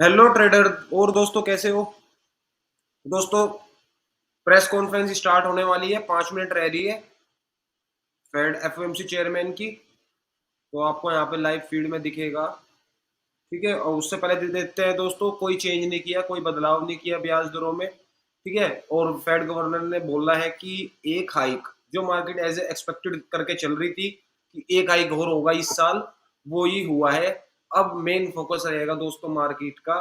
Hello trader और दोस्तों, कैसे हो दोस्तों। प्रेस कॉन्फ्रेंस स्टार्ट होने वाली है, 5 मिनट रह रही है फेड एफओएमसी चेयरमैन की। तो आपको यहाँ पे लाइव फीड में दिखेगा, ठीक है। और उससे पहले दे देते हैं दोस्तों, कोई चेंज नहीं किया, कोई बदलाव नहीं किया ब्याज दरों में, ठीक है। और फेड गवर्नर ने बोला है कि एक हाइक, जो मार्केट एज एक्सपेक्टेड करके चल रही थी कि एक हाइक और होगा इस साल, वो ही हुआ है। अब मेन फोकस रहेगा दोस्तों मार्केट का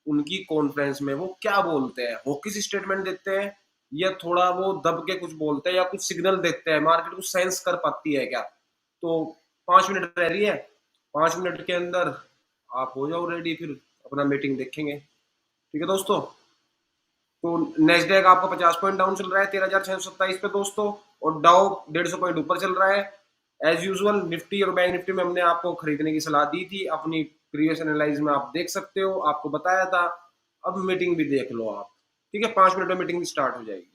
उनकी कॉन्फ्रेंस में वो क्या बोलते हैं, हॉकिश स्टेटमेंट देते हैं या थोड़ा वो दब के कुछ बोलते हैं या कुछ सिग्नल देते हैं, मार्केट को सेंस कर पाती है क्या। तो 5 मिनट रह रही है, 5 मिनट के अंदर आप हो जाओ रेडी, फिर अपना मीटिंग देखेंगे, ठीक है दोस्तों। तो नेस्डैक आपका 50 पॉइंट डाउन चल रहा है 13,627 पे दोस्तों, और डाउ 150 पॉइंट ऊपर चल रहा है। एज यूजुअल निफ्टी और बैंक निफ्टी में हमने आपको खरीदने की सलाह दी थी, अपनी प्रीवियस एनालाइज में आप देख सकते हो, आपको बताया था। अब मीटिंग भी देख लो आप, ठीक है। 5 मिनट में मीटिंग स्टार्ट हो जाएगी।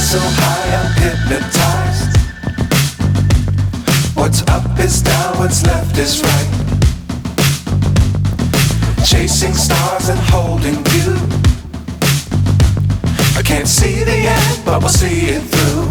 So high I'm hypnotized. What's up is down, what's left is right. Chasing stars and holding you. I can't see the end, but we'll see it through.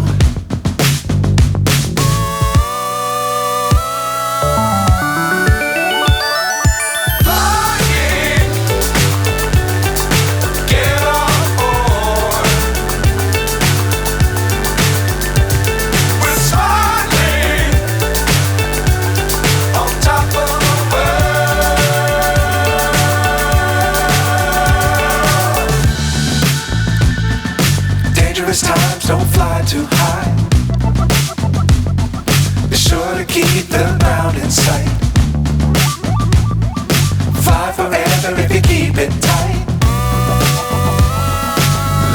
Times don't fly too high. Be sure to keep the ground in sight. Fly forever if you keep it tight.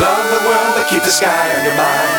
Love the world but keep the sky on your mind.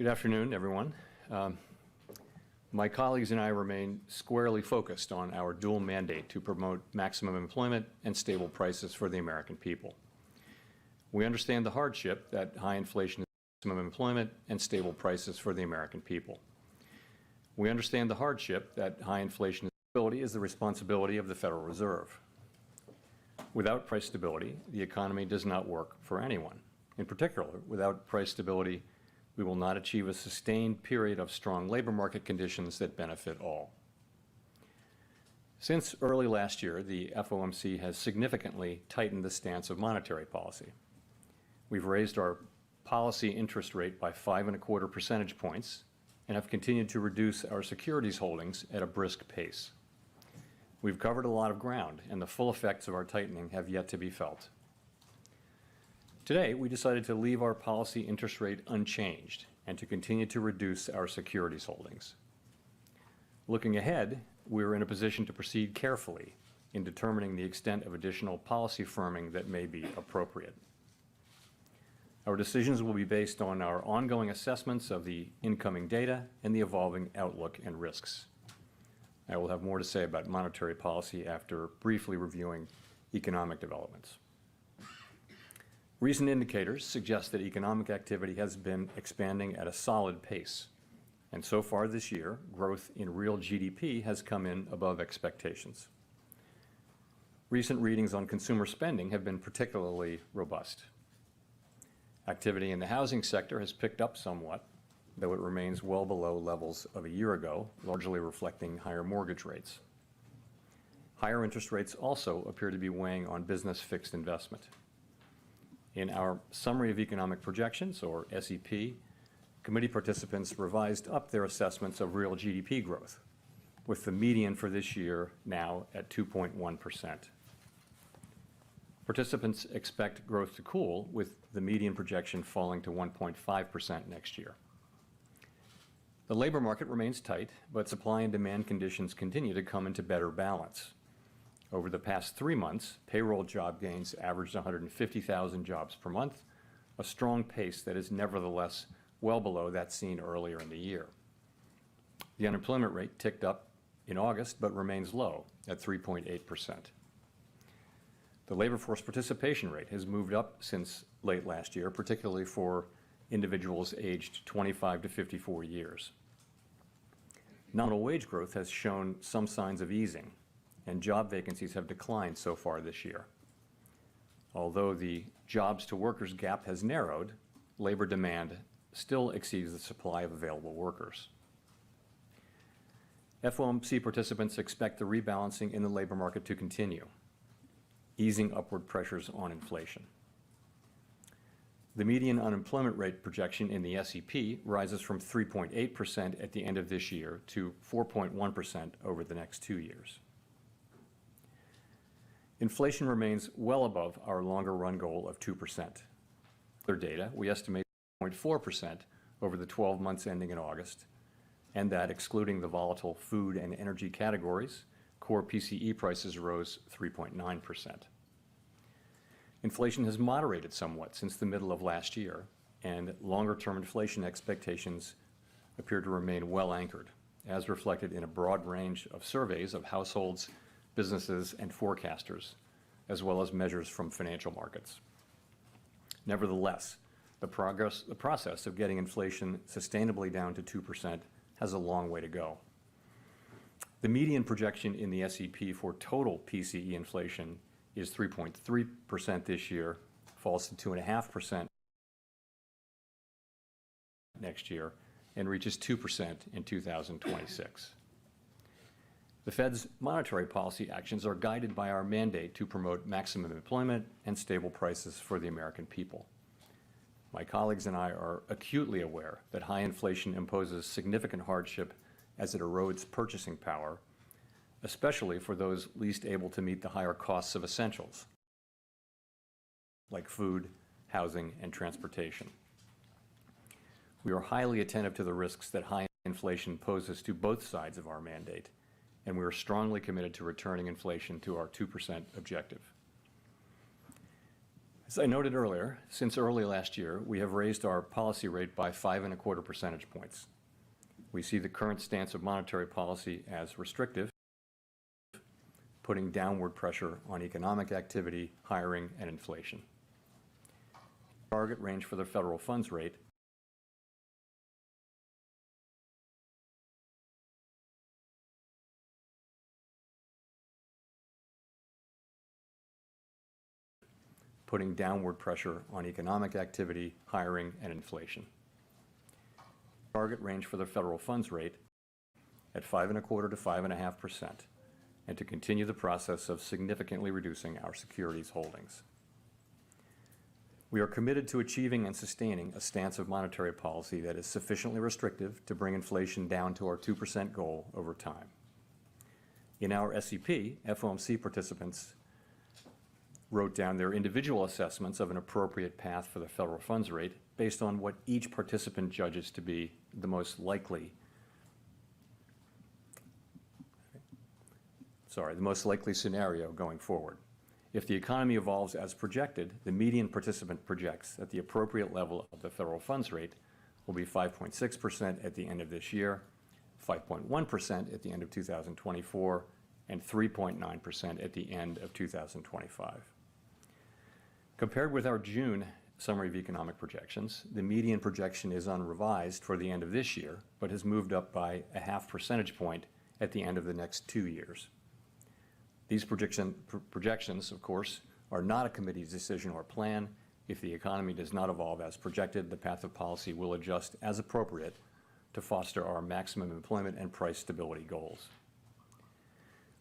Good afternoon, everyone. My colleagues and I remain squarely focused on our dual mandate to promote maximum employment and stable prices for the American people. We understand the hardship that high inflation is maximum employment and stable prices for the American people. We understand the hardship that high inflation stability is the responsibility of the Federal Reserve. Without price stability, the economy does not work for anyone. In particular, without price stability, we will not achieve a sustained period of strong labor market conditions that benefit all. Since early last year, the FOMC has significantly tightened the stance of monetary policy. We've raised our policy interest rate by 5.25 percentage points and have continued to reduce our securities holdings at a brisk pace. We've covered a lot of ground, and the full effects of our tightening have yet to be felt. Today, we decided to leave our policy interest rate unchanged and to continue to reduce our securities holdings. Looking ahead, we are in a position to proceed carefully in determining the extent of additional policy firming that may be appropriate. Our decisions will be based on our ongoing assessments of the incoming data and the evolving outlook and risks. I will have more to say about monetary policy after briefly reviewing economic developments. Recent indicators suggest that economic activity has been expanding at a solid pace, and so far this year, growth in real GDP has come in above expectations. Recent readings on consumer spending have been particularly robust. Activity in the housing sector has picked up somewhat, though it remains well below levels of a year ago, largely reflecting higher mortgage rates. Higher interest rates also appear to be weighing on business fixed investment. In our Summary of Economic Projections, or SEP, committee participants revised up their assessments of real GDP growth, with the median for this year now at 2.1%. Participants expect growth to cool, with the median projection falling to 1.5% next year. The labor market remains tight, but supply and demand conditions continue to come into better balance. Over the past 3 months, payroll job gains averaged 150,000 jobs per month, a strong pace that is nevertheless well below that seen earlier in the year. The unemployment rate ticked up in August, but remains low at 3.8%. The labor force participation rate has moved up since late last year, particularly for individuals aged 25 to 54 years. Nominal wage growth has shown some signs of easing, and job vacancies have declined so far this year. Although the jobs to workers gap has narrowed, labor demand still exceeds the supply of available workers. FOMC participants expect the rebalancing in the labor market to continue, easing upward pressures on inflation. The median unemployment rate projection in the SEP rises from 3.8% at the end of this year to 4.1% over the next 2 years. Inflation remains well above our longer run goal of 2%. Other data, we estimate 0.4% over the 12 months ending in August, and that excluding the volatile food and energy categories, core PCE prices rose 3.9%. Inflation has moderated somewhat since the middle of last year, and longer-term inflation expectations appear to remain well anchored, as reflected in a broad range of surveys of households, businesses, and forecasters, as well as measures from financial markets. Nevertheless, the process of getting inflation sustainably down to 2% has a long way to go. The median projection in the SEP for total PCE inflation is 3.3% this year, falls to 2.5% next year, and reaches 2% in 2026. The Fed's monetary policy actions are guided by our mandate to promote maximum employment and stable prices for the American people. My colleagues and I are acutely aware that high inflation imposes significant hardship as it erodes purchasing power, especially for those least able to meet the higher costs of essentials, like food, housing, and transportation. We are highly attentive to the risks that high inflation poses to both sides of our mandate, and we are strongly committed to returning inflation to our 2% objective. As I noted earlier, since early last year, we have raised our policy rate by 5.25 percentage points. We see the current stance of monetary policy as restrictive, putting downward pressure on economic activity, hiring, and inflation. Target range for the federal funds rate putting downward pressure on economic activity, hiring, and inflation. Target range for the federal funds rate at 5.25 to 5.5%, and to continue the process of significantly reducing our securities holdings. We are committed to achieving and sustaining a stance of monetary policy that is sufficiently restrictive to bring inflation down to our 2% goal over time. In our SEP, FOMC participants wrote down their individual assessments of an appropriate path for the federal funds rate based on what each participant judges to be the most likely scenario going forward. If the economy evolves as projected, the median participant projects that the appropriate level of the federal funds rate will be 5.6% at the end of this year, 5.1% at the end of 2024, and 3.9% at the end of 2025. Compared with our June summary of economic projections, the median projection is unrevised for the end of this year, but has moved up by 0.5 percentage point at the end of the next 2 years. These projections, of course, are not a committee's decision or plan. If the economy does not evolve as projected, the path of policy will adjust as appropriate to foster our maximum employment and price stability goals.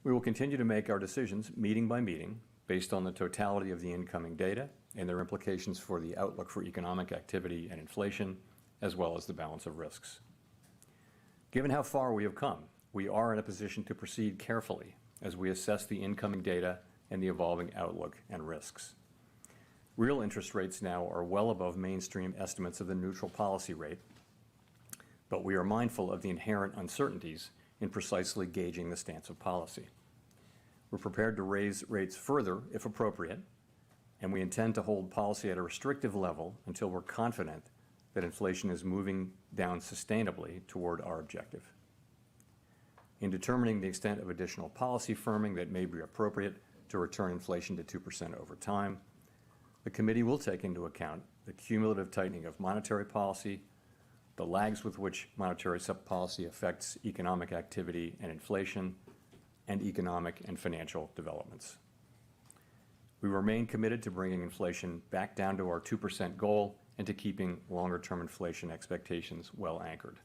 We will continue to make our decisions meeting by meeting based on the totality of the incoming data and their implications for the outlook for economic activity and inflation, as well as the balance of risks. Given how far we have come, we are in a position to proceed carefully as we assess the incoming data and the evolving outlook and risks. Real interest rates now are well above mainstream estimates of the neutral policy rate, but we are mindful of the inherent uncertainties in precisely gauging the stance of policy. We're prepared to raise rates further if appropriate, and we intend to hold policy at a restrictive level until we're confident that inflation is moving down sustainably toward our objective. In determining the extent of additional policy firming that may be appropriate to return inflation to 2% over time, the committee will take into account the cumulative tightening of monetary policy, the lags with which monetary policy affects economic activity and inflation, and economic and financial developments. We remain committed to bringing inflation back down to our 2% goal and to keeping longer-term inflation expectations well anchored.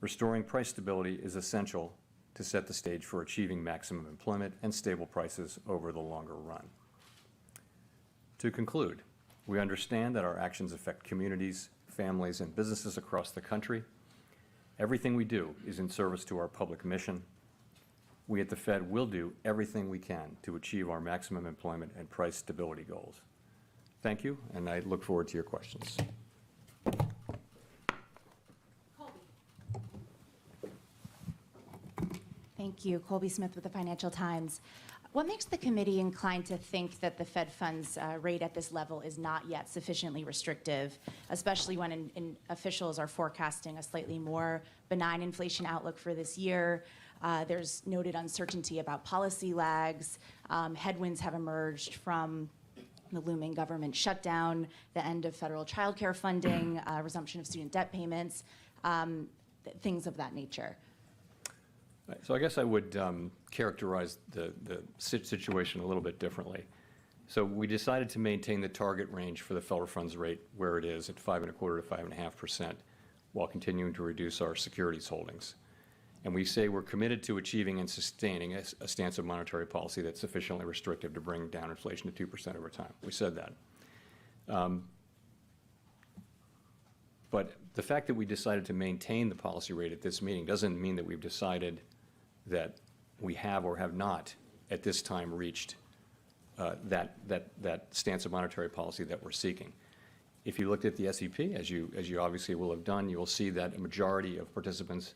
Restoring price stability is essential to set the stage for achieving maximum employment and stable prices over the longer run. To conclude, we understand that our actions affect communities, families, and businesses across the country. Everything we do is in service to our public mission. We at the Fed will do everything we can to achieve our maximum employment and price stability goals. Thank you, and I look forward to your questions. Thank you. Colby Smith with the Financial Times. What makes the committee inclined to think that the Fed funds rate at this level is not yet sufficiently restrictive, especially when officials are forecasting a slightly more benign inflation outlook for this year? There's noted uncertainty about policy lags. Headwinds have emerged from the looming government shutdown, the end of federal child care funding, resumption of student debt payments, things of that nature. So I guess I would characterize the situation a little bit differently. So we decided to maintain the target range for the federal funds rate where it is at 5.25 to 5.5%, while continuing to reduce our securities holdings. And we say we're committed to achieving and sustaining a stance of monetary policy that's sufficiently restrictive to bring down inflation to 2% over time. We said that. But the fact that we decided to maintain the policy rate at this meeting doesn't mean that we've decided that we have or have not at this time reached that stance of monetary policy that we're seeking. If you looked at the SEP, as you obviously will have done, you will see that a majority of participants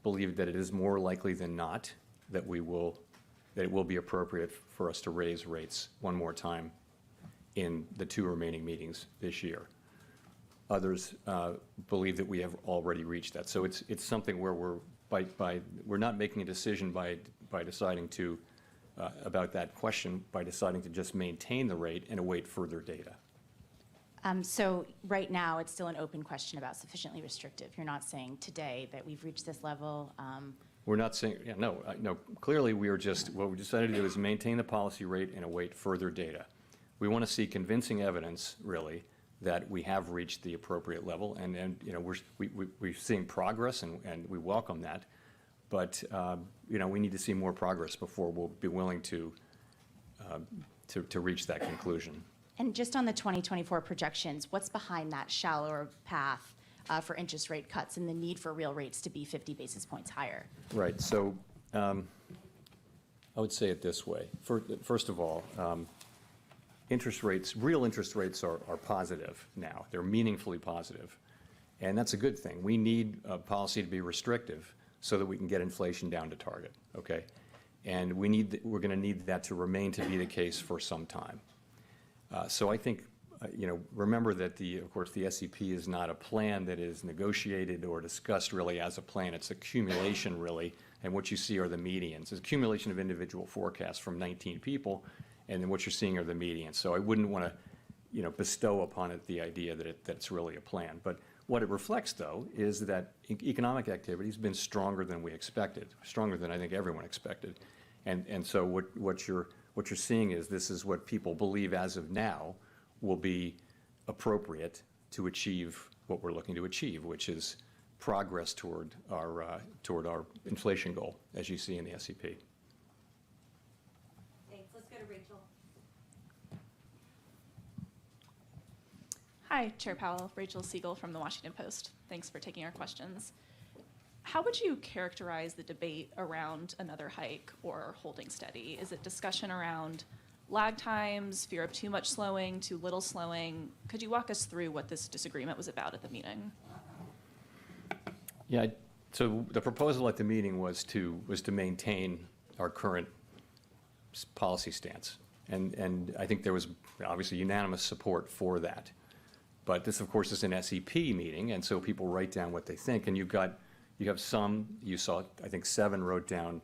believe that it is more likely than not that it will be appropriate for us to raise rates one more time in the 2 remaining meetings this year. Others believe that we have already reached that. So it's something where we're not making a decision by deciding to about that question by deciding to just maintain the rate and await further data. So right now, it's still an open question about sufficiently restrictive. You're not saying today that we've reached this level. We're not saying, yeah, no, no. Clearly, what we decided to do is maintain the policy rate and await further data. We want to see convincing evidence, really, that we have reached the appropriate level, and you know, we're seeing progress, and we welcome that. But you know, we need to see more progress before we'll be willing to reach that conclusion. And just on the 2024 projections, what's behind that shallower path for interest rate cuts and the need for real rates to be 50 basis points higher? Right. So I would say it this way. First of all, real interest rates are positive now. They're meaningfully positive. And that's a good thing. We need policy to be restrictive so that we can get inflation down to target, okay? And we're going to need that to remain to be the case for some time. So I think, you know, remember that of course, the SEP is not a plan that is negotiated or discussed really as a plan. It's accumulation, really, and what you see are the medians. It's accumulation of individual forecasts from 19 people, and then what you're seeing are the medians. So I wouldn't want to, you know, bestow upon it the idea that it's really a plan. But what it reflects, though, is that economic activity has been stronger than we expected, stronger than I think everyone expected. And so what you're seeing is this is what people believe as of now will be appropriate to achieve what we're looking to achieve, which is progress toward our inflation goal, as you see in the SEP. Thanks. Let's go to Rachel. Hi, Chair Powell. Rachel Siegel from the Washington Post. Thanks for taking our questions. How would you characterize the debate around another hike or holding steady? Is it discussion around lag times, fear of too much slowing, too little slowing? Could you walk us through what this disagreement was about at the meeting? Yeah, so the proposal at the meeting was to maintain our current policy stance. And I think there was obviously unanimous support for that. But this, of course, is an SEP meeting, and so people write down what they think. And you have some, you saw, I think 7 wrote down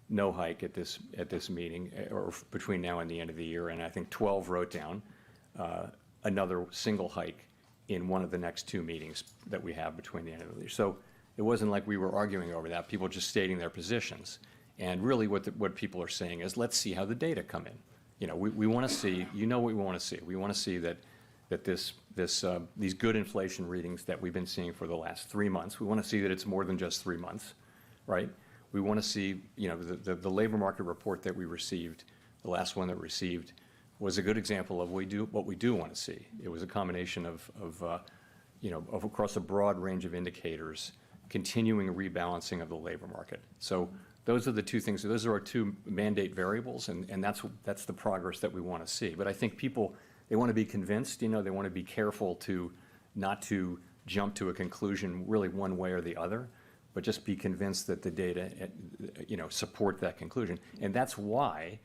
no hike at this meeting, or between now and the end of the year, and I think 12 wrote down another single hike in one of the next 2 meetings that we have between the end of the year. So it wasn't like we were arguing over that, people just stating their positions. And really what people are saying is, let's see how the data come in. You know, we want to see, you know what we want to see. We want to see that these good inflation readings that we've been seeing for the last 3 months, we want to see that it's more than just 3 months, right? We want to see, you know, the labor market report that we received, the last one that we received, was a good example of what we do want to see. It was a combination of across a broad range of indicators, continuing rebalancing of the labor market. So those are the 2 things. Those are our 2 mandate variables, and that's the progress that we want to see. But I think people, they want to be convinced, you know, they want to be careful not to jump to a conclusion really one way or the other, but just be convinced that the data, you know, support that conclusion. And that's why,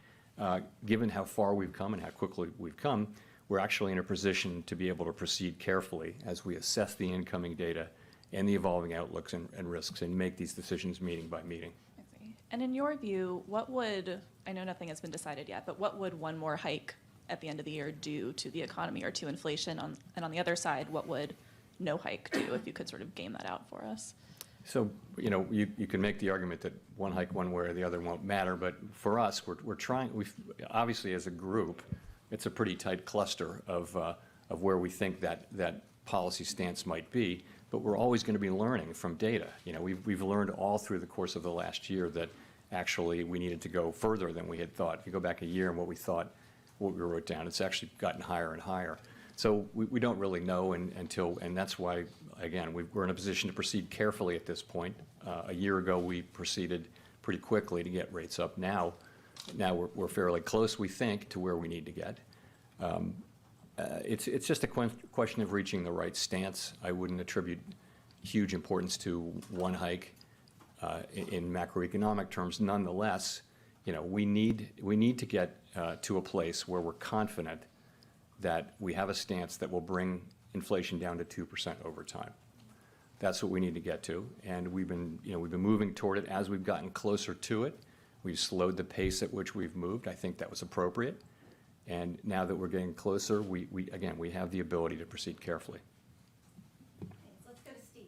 given how far we've come and how quickly we've come, we're actually in a position to be able to proceed carefully as we assess the incoming data and the evolving outlooks and risks and make these decisions meeting by meeting. I see. And in your view, I know nothing has been decided yet, but what would one more hike at the end of the year do to the economy or to inflation? And on the other side, what would no hike do, if you could sort of game that out for us? So, you know, you can make the argument that one hike one way or the other won't matter, but for us, we're trying, obviously as a group, it's a pretty tight cluster of where we think that policy stance might be, but we're always going to be learning from data. You know, we've learned all through the course of the last year that actually we needed to go further than we had thought. If you go back a year and what we wrote down, it's actually gotten higher and higher. So we don't really know and that's why, again, we're in a position to proceed carefully at this point. A year ago, we proceeded pretty quickly to get rates up. Now we're fairly close, we think, to where we need to get. It's just a question of reaching the right stance. I wouldn't attribute huge importance to one hike in macroeconomic terms. Nonetheless, we need to get to a place where we're confident that we have a stance that will bring inflation down to 2% over time. That's what we need to get to, and we've been moving toward it. As we've gotten closer to it, we've slowed the pace at which we've moved. I think that was appropriate, and now that we're getting closer, we have the ability to proceed carefully. Let's go to Steve.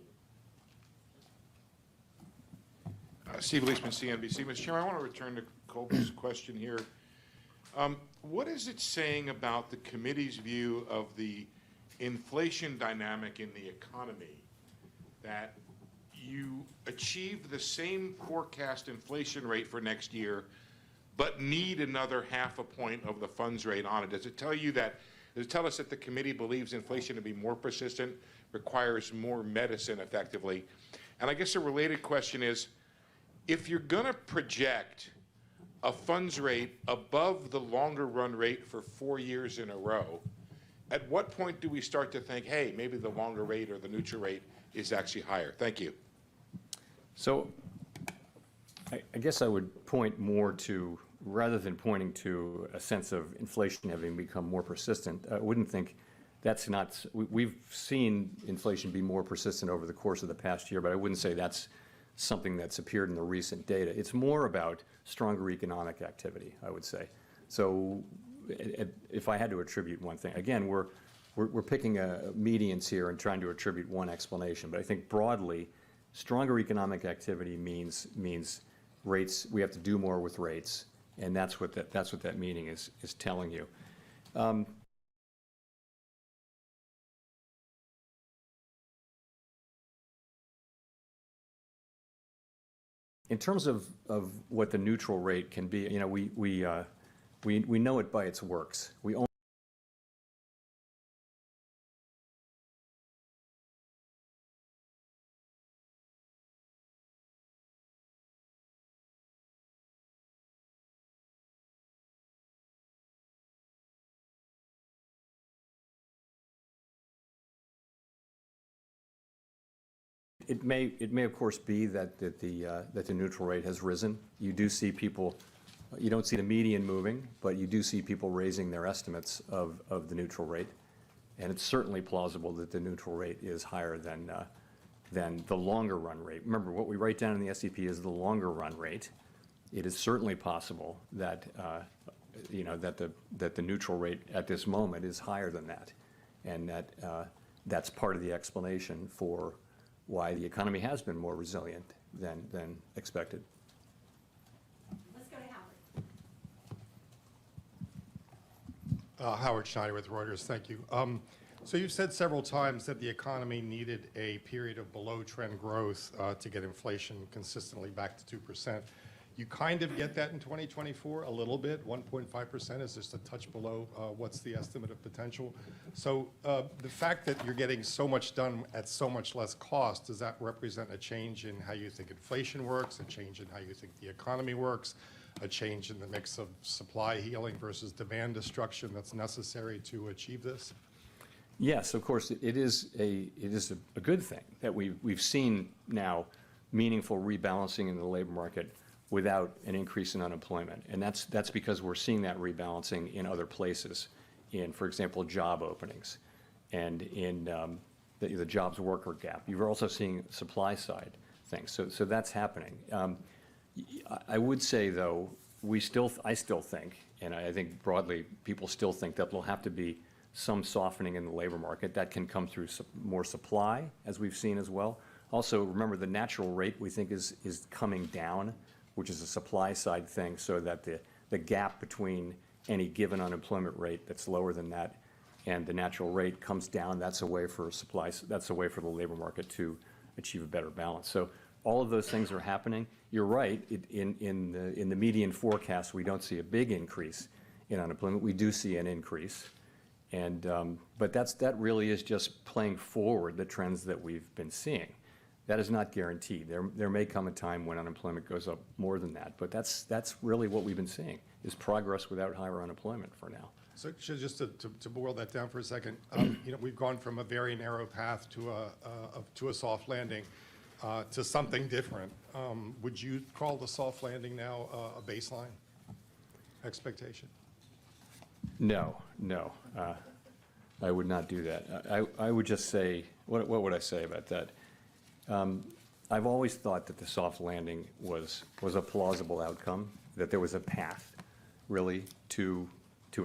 Steve Leisman, CNBC. Mr. Chairman, I want to return to Colby's question here. What is it saying about the committee's view of the inflation dynamic in the economy that you achieve the same forecast inflation rate for next year, but need another 0.5 point of the funds rate on it? Does it tell us that the committee believes inflation to be more persistent, requires more medicine effectively? And I guess a related question is, if you're going to project a funds rate above the longer run rate for 4 years in a row, at what point do we start to think, hey, maybe the longer rate or the neutral rate is actually higher? Thank you. So I guess I would point more to, rather than pointing to a sense of inflation having become more persistent, I wouldn't think that's not, we've seen inflation be more persistent over the course of the past year, but I wouldn't say that's something that's appeared in the recent data. It's more about stronger economic activity, I would say. So if I had to attribute one thing, again, we're picking medians here and trying to attribute one explanation, but I think broadly, stronger economic activity means rates, we have to do more with rates, and that's what that meaning is telling you. In terms of what the neutral rate can be, we know it by its works. It may of course be that the neutral rate has risen. You do see people, you don't see the median moving, but you do see people raising their estimates of the neutral rate, and it's certainly plausible that the neutral rate is higher than the longer run rate. Remember, what we write down in the SEP is the longer run rate. It is certainly possible that that the neutral rate at this moment is higher than that, and that's part of the explanation for why the economy has been more resilient than expected. Let's go to Howard. Howard Schneider with Reuters, thank you. So you've said several times that the economy needed a period of below trend growth to get inflation consistently back to 2%. You kind of get that in 2024, a little bit. 1.5% is just a touch below what's the estimate of potential. So the fact that you're getting so much done at so much less cost, does that represent a change in how you think inflation works, a change in how you think the economy works, a change in the mix of supply healing versus demand destruction that's necessary to achieve this? Yes, of course, it is a good thing that we've seen now meaningful rebalancing in the labor market without an increase in unemployment. And that's because we're seeing that rebalancing in other places, in, for example, job openings and in the jobs worker gap. You're also seeing supply side things. So that's happening. I would say, though, I still think, and I think broadly people still think that there'll have to be some softening in the labor market. That can come through more supply, as we've seen as well. Also, remember, the natural rate we think is coming down, which is a supply side thing, so that the gap between any given unemployment rate that's lower than that and the natural rate comes down. That's a way for that's a way for the labor market to achieve a better balance. So all of those things are happening. You're right, in the median forecast, we don't see a big increase in unemployment. We do see an increase. And, but that really is just playing forward the trends that we've been seeing. That is not guaranteed. There may come a time when unemployment goes up more than that, but that's really what we've been seeing, is progress without higher unemployment for now. So just to boil that down for a second, we've gone from a very narrow path to a soft landing. to something different. Would you call the soft landing now a baseline expectation? No, no. I would not do that. I would just say, what would I say about that? I've always thought that the soft landing was a plausible outcome, that there was a path, really, to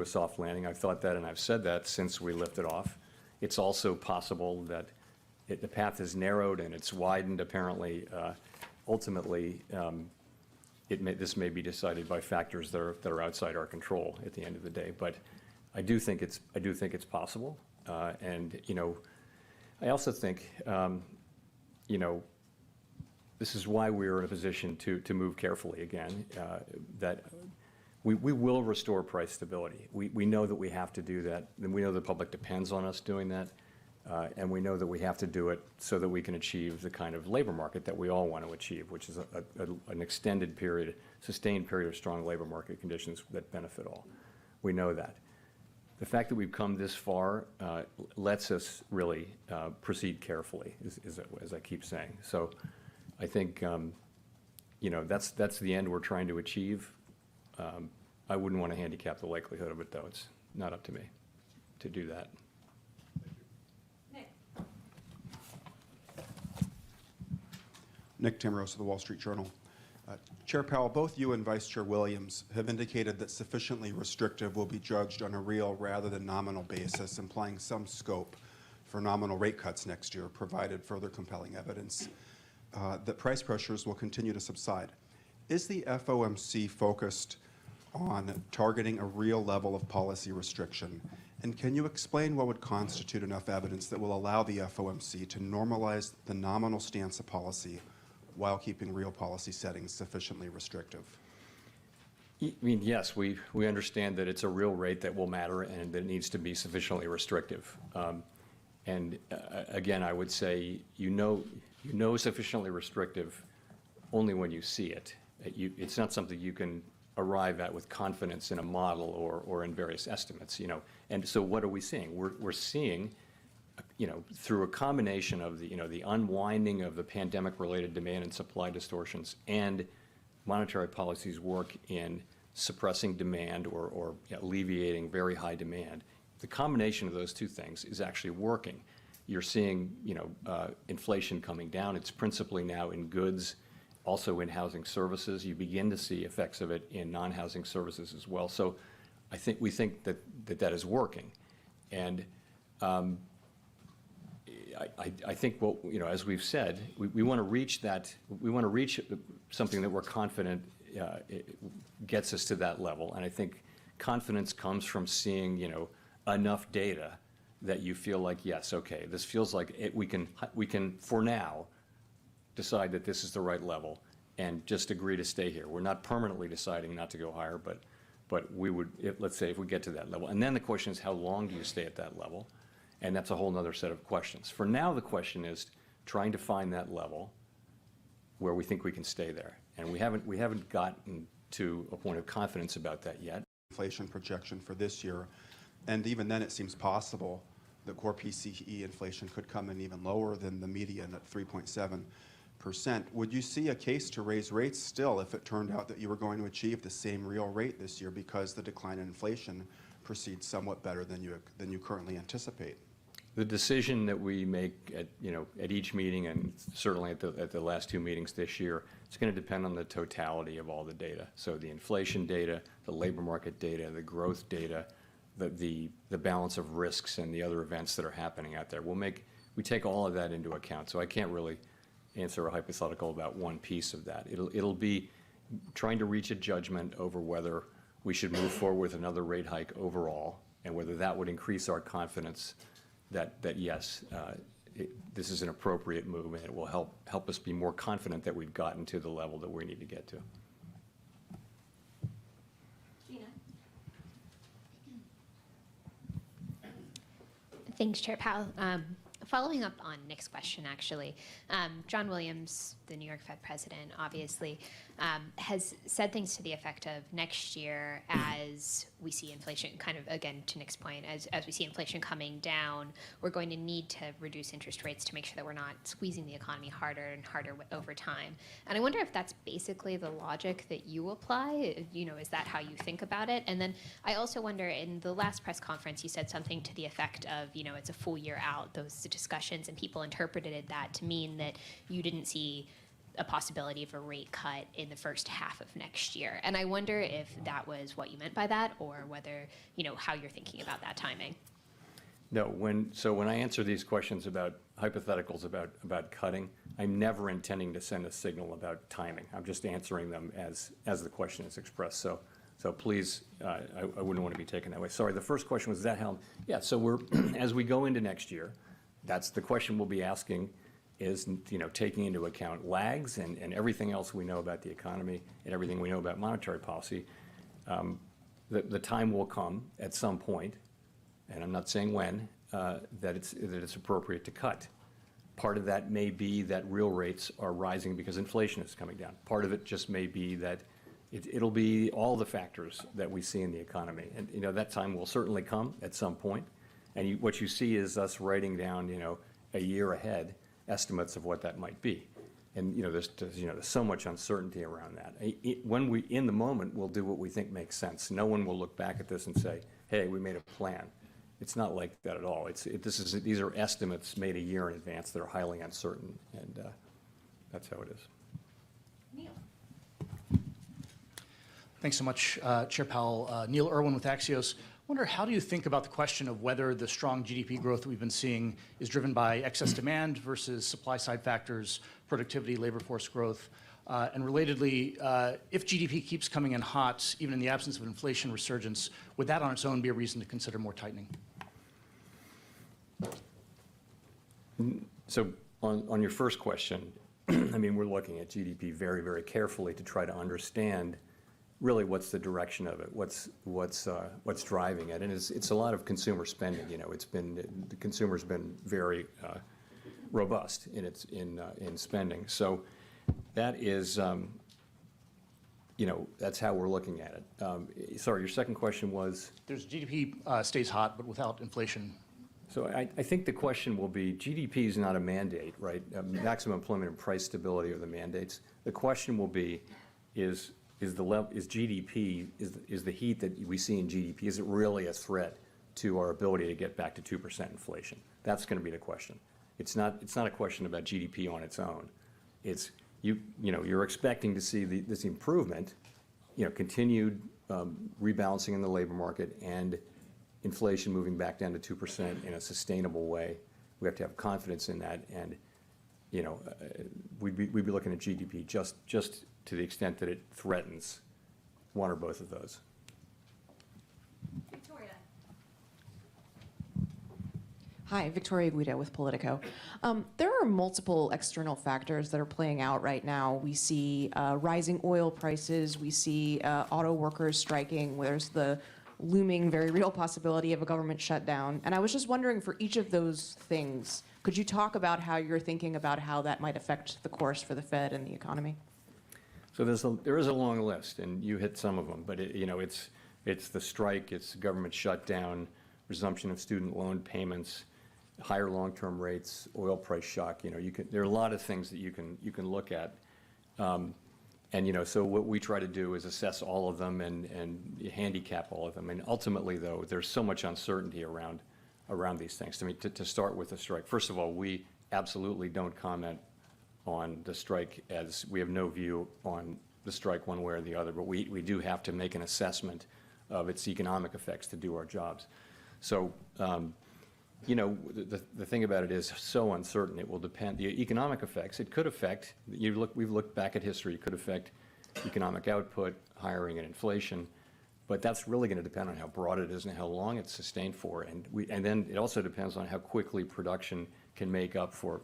a soft landing. I've thought that, and I've said that since we lifted off. It's also possible that the path is narrowed and it's widened, apparently. Ultimately, this may be decided by factors that are outside our control at the end of the day. But I do think it's possible. And, you know, I also think, you know, this is why we're in a position to move carefully again, that we will restore price stability. We know that we have to do that, and we know the public depends on us doing that, and we know that we have to do it so that we can achieve the kind of labor market that we all want to achieve, which is an extended period, sustained period of strong labor market conditions that benefit all. We know that. The fact that we've come this far lets us really proceed carefully, as I keep saying. So I think, you know, that's the end we're trying to achieve. I wouldn't want to handicap the likelihood of it, though. It's not up to me to do that. Nick. Nick Timros of the Wall Street Journal. Chair Powell, both you and Vice Chair Williams have indicated that sufficiently restrictive will be judged on a real rather than nominal basis, implying some scope for nominal rate cuts next year, provided further compelling evidence that price pressures will continue to subside. Is the FOMC focused on targeting a real level of policy restriction? And can you explain what would constitute enough evidence that will allow the FOMC to normalize the nominal stance of policy while keeping real policy settings sufficiently restrictive? I mean, yes, we understand that it's a real rate that will matter and that it needs to be sufficiently restrictive. Again, I would say you know sufficiently restrictive only when you see it. It's not something you can arrive at with confidence in a model or in various estimates, you know. And so what are we seeing? We're seeing, you know, through a combination of the, you know, the unwinding of the pandemic-related demand and supply distortions and monetary policy's work in suppressing demand or alleviating very high demand. The combination of those two things is actually working. You're seeing, you know, inflation coming down. It's principally now in goods, also in housing services. You begin to see effects of it in non-housing services as well. So we think that is working. And I think what, you know, as we've said, we want to reach that, we want to reach something that we're confident it gets us to that level. And I think confidence comes from seeing, you know, enough data that you feel like, yes, okay, this feels like we can for now decide that this is the right level and just agree to stay here. We're not permanently deciding not to go higher, but we would, let's say if we get to that level. And then the question is, how long do you stay at that level? And that's a whole other set of questions. For now, the question is trying to find that level where we think we can stay there. And we haven't gotten to a point of confidence about that yet. Inflation projection for this year, and even then it seems possible that core PCE inflation could come in even lower than the median at 3.7%. Would you see a case to raise rates still if it turned out that you were going to achieve the same real rate this year because the decline in inflation proceeds somewhat better than you currently anticipate? The decision that we make at each meeting, and certainly at the last two meetings this year, it's going to depend on the totality of all the data. So the inflation data, the labor market data, the growth data, the balance of risks and the other events that are happening out there. We take all of that into account. So I can't really answer a hypothetical about one piece of that. It'll be trying to reach a judgment over whether we should move forward with another rate hike overall, and whether that would increase our confidence that yes, this is an appropriate move, and it will help us be more confident that we've gotten to the level that we need to get to. Gina. Thanks, Chair Powell. Following up on Nick's question, actually, John Williams, the New York Fed president, obviously, has said things to the effect of next year, as we see inflation, kind of again to Nick's point, as we see inflation coming down, we're going to need to reduce interest rates to make sure that we're not squeezing the economy harder and harder over time. And I wonder if that's basically the logic that you apply. You know, is that how you think about it? And then I also wonder, in the last press conference, you said something to the effect of, you know, it's a full year out, those discussions, and people interpreted that to mean that you didn't see a possibility of a rate cut in the first half of next year. And I wonder if that was what you meant by that, or whether, you know, how you're thinking about that timing. No, when I answer these questions about hypotheticals about cutting, I'm never intending to send a signal about timing. I'm just answering them as the question is expressed. So please, I wouldn't want to be taken that way. Sorry, the first question was that how? Yeah, so we're, as we go into next year, that's the question we'll be asking is, you know, taking into account lags and everything else we know about the economy and everything we know about monetary policy. The time will come at some point, and I'm not saying when, that it's appropriate to cut. Part of that may be that real rates are rising because inflation is coming down. Part of it just may be that it'll be all the factors that we see in the economy. And, you know, that time will certainly come at some point. And what you see is us writing down, you know, a year ahead estimates of what that might be. And, you know, there's so much uncertainty around that. When we, in the moment, we'll do what we think makes sense. No one will look back at this and say, hey, we made a plan. It's not like that at all. These are estimates made a year in advance that are highly uncertain, and that's how it is. Neil. Thanks so much, Chair Powell. Neil Irwin with Axios. Wonder, how do you think about the question of whether the strong GDP growth that we've been seeing is driven by excess demand versus supply side factors, productivity, labor force growth? And relatedly, if GDP keeps coming in hot, even in the absence of inflation resurgence, would that on its own be a reason to consider more tightening? So on your first question, I mean, we're looking at GDP very, very carefully to try to understand really what's the direction of it, what's driving it, and it's a lot of consumer spending. You know, the consumer's been very robust in spending. So that is, you know, that's how we're looking at it. Sorry, your second question was? There's GDP stays hot, but without inflation. So I think the question will be, GDP is not a mandate, right? Maximum employment and price stability are the mandates. The question will be, is GDP, is the heat that we see in GDP, is it really a threat to our ability to get back to 2% inflation? That's going to be the question. It's not a question about GDP on its own. It's, you know, you're expecting to see this improvement, you know, continued rebalancing in the labor market and inflation moving back down to 2% in a sustainable way. We have to have confidence in that, and, you know, we'd be looking at GDP just to the extent that it threatens one or both of those. Victoria. Hi, Victoria Guida with Politico. There are multiple external factors that are playing out right now. We see rising oil prices, we see auto workers striking, there's the looming, very real possibility of a government shutdown. And I was just wondering, for each of those things, could you talk about how you're thinking about how that might affect the course for the Fed and the economy? So there is a long list, and you hit some of them, but you know, it's the strike, it's government shutdown, resumption of student loan payments, higher long-term rates, oil price shock. You know, there are a lot of things that you can look at, and you know, so what we try to do is assess all of them and handicap all of them. And ultimately, though, there's so much uncertainty around these things. I mean, to start with the strike, first of all, we absolutely don't comment on the strike, as we have no view on the strike one way or the other, but we do have to make an assessment of its economic effects to do our jobs. So, you know, the thing about it is so uncertain. It will depend, the economic effects, it could affect, we've looked back at history, it could affect economic output, hiring, and inflation, but that's really going to depend on how broad it is and how long it's sustained for. And then it also depends on how quickly production can make up for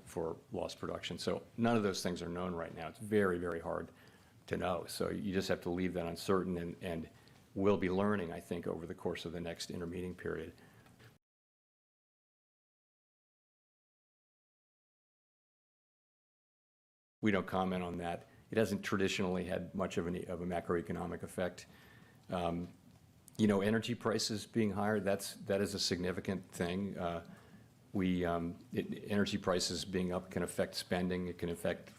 lost production. So none of those things are known right now. It's very, very hard to know. So you just have to leave that uncertain, and we'll be learning, I think, over the course of the next intermeeting period. We don't comment on that. It hasn't traditionally had much of a macroeconomic effect. Energy prices being higher, that is a significant thing. Energy prices being up can affect spending. It can affect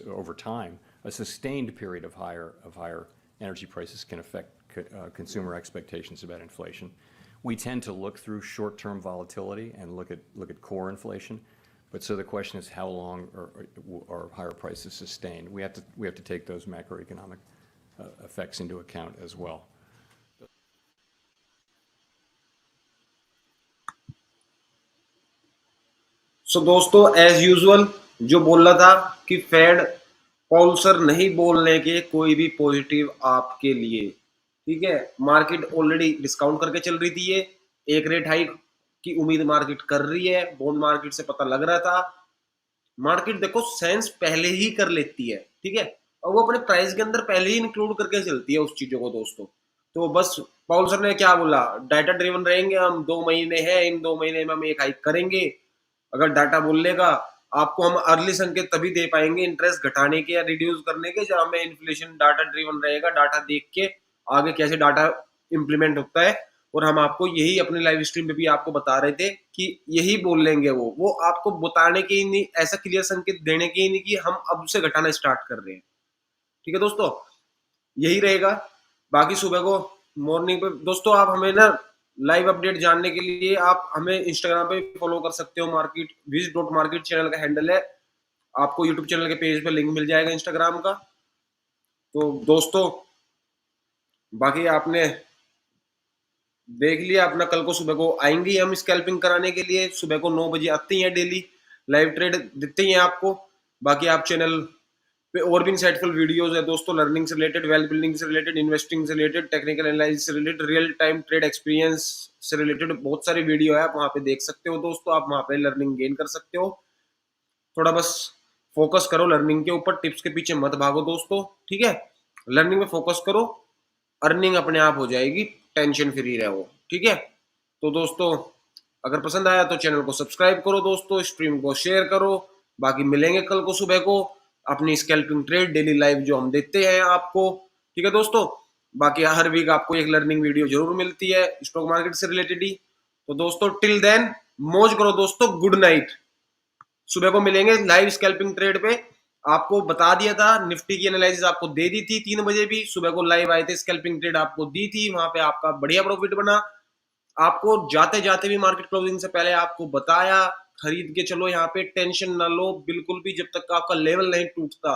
over time. A sustained period of higher energy prices can affect consumer expectations about inflation. We tend to look through short-term volatility and look at core inflation. But so the question is, how long are higher prices sustained? We have to take those macroeconomic effects into account as well. सो दोस्तों as usual जो बोल रहा था कि fade Paul sir नहीं बोलने के कोई भी पॉजिटिव आपके लिए, ठीक है। मार्केट ऑलरेडी डिस्काउंट करके चल रही थी, ये एक रेट हाइक की उम्मीद मार्केट कर रही है, बॉन्ड मार्केट से पता लग रहा था। मार्केट देखो सेंस पहले ही कर लेती है, ठीक है, और वो अपने प्राइस के अंदर पहले ही इंक्लूड करके चलती है उस चीजों को दोस्तों। तो बस पॉल सर ने क्या बोला, डाटा ड्रिवन रहेंगे हम, 2 महीने हैं, इन 2 महीने में हम एक हाइक करेंगे। अगर डाटा बोलेगा आपको हम अर्ली संकेत तभी दे पाएंगे इंटरेस्ट घटाने के या रिड्यूस करने के, जब हमें इन्फ्लेशन डाटा ड्रिवन रहेगा, डाटा देख के आगे कैसे डाटा इंप्लीमेंट होता है। और हम आपको यही अपने लाइव स्ट्रीम पे भी आपको बता रहे थे कि यही बोल लेंगे, वो आपको बताने के ही नहीं, ऐसा क्लियर संकेत देने के ही नहीं कि हम अब से घटाना स्टार्ट कर रहे हैं, ठीक है दोस्तों, यही रहेगा। बाकी सुबह को मॉर्निंग पे दोस्तों आप हमें ना लाइव अपडेट जानने के लिए आप हमें इंस्टाग्राम पे फॉलो कर सकते हो, viz.market चैनल का हैंडल है, आपको यूट्यूब चैनल के पेज पे लिंक मिल जाएगा इंस्टाग्राम का। तो दोस्तों बाकी आपने देख लिया अपना, कल को सुबह को आएंगे हम स्कैल्पिंग कराने के लिए, सुबह को 9 बजे आते हैं, डेली लाइव ट्रेड देते हैं आपको। बाकी आप चैनल पे और भी इंसाइटफुल वीडियोस है दोस्तों, लर्निंग से रिलेटेड, वेल्थ बिल्डिंग से रिलेटेड, इन्वेस्टिंग से रिलेटेड, टेक्निकल एनालिसिस से related, real time trade experience से रिलेटेड बहुत सारी वीडियो है, आप वहां पे देख सकते हो दोस्तों, आप वहां पे लर्निंग गेन कर सकते हो। थोड़ा बस फोकस करो लर्निंग के ऊपर, टिप्स के पीछे मत भागो दोस्तों, ठीक है, लर्निंग में फोकस करो, अर्निंग अपने आप हो जाएगी, टेंशन फ्री रहो, ठीक है। तो दोस्तों अगर पसंद आया तो चैनल को सब्सक्राइब करो दोस्तों, स्ट्रीम को शेयर करो। बाकी मिलेंगे कल को सुबह को अपनी स्कैल्पिंग ट्रेड डेली लाइव जो हम देते हैं आपको, ठीक है दोस्तों। बाकी हर वीक आपको एक लर्निंग वीडियो जरूर मिलती है स्टॉक मार्केट से रिलेटेड ही। तो दोस्तों टिल देन मौज करो दोस्तों, गुड नाइट। सुबह को मिलेंगे लाइव स्कैल्पिंग ट्रेड पे, आपको बता दिया था, निफ्टी की एनालिसिस आपको दे दी थी 3 बजे भी, सुबह को लाइव आए थे, स्कैल्पिंग ट्रेड आपको दी थी, वहां पे आपका बढ़िया प्रॉफिट बना। आपको जाते जाते भी मार्केट क्लोजिंग से पहले आपको बताया, खरीद के चलो, यहाँ पे टेंशन ना लो बिल्कुल भी, जब तक का आपका लेवल नहीं टूटता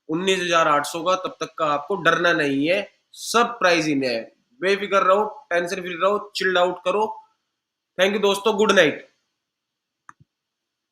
19,800 का, तब तक का आपको डरना नहीं है, सब प्राइस इन है, बेफिक्र रहो, टेंशन फ्री रहो, चिल्ड आउट करो। थैंक यू दोस्तों, गुड नाइट।